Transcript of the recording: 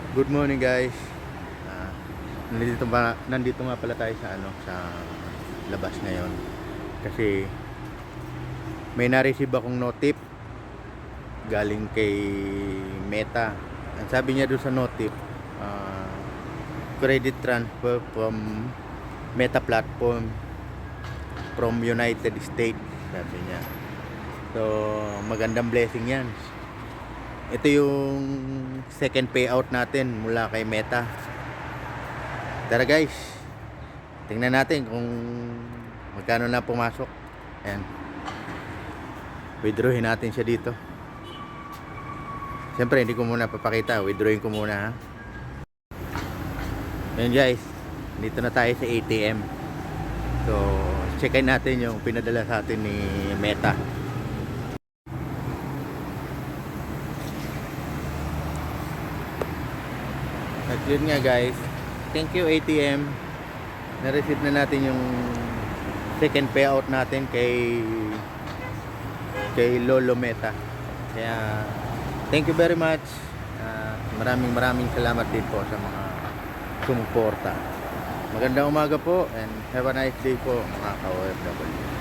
Good morning guys. Ah, nandito nga pala tayo sa sa labas ngayon. Kasi may na-receive akong notif galing kay Meta. Ang sabi niya doon sa notif, ah, credit transfer from Meta platform from United States, sabi niya. So, magandang blessing 'yan. Ito yung second payout natin mula kay Meta. Tara guys, tingnan natin kung magkano na pumasok. Ayan, withdrawin natin siya dito. Siyempre hindi ko muna papakita, withdrawin ko muna ha. Ayan guys, dito na tayo sa ATM. So, checkin natin yung pinadala sa atin ni Meta. At yun nga guys, thank you ATM. Na-receive na natin yung second payout natin kay Lolo Meta. Kaya thank you very much. Maraming salamat din po sa mga sumuporta. Magandang umaga po and have a nice day po mga ka-OFW.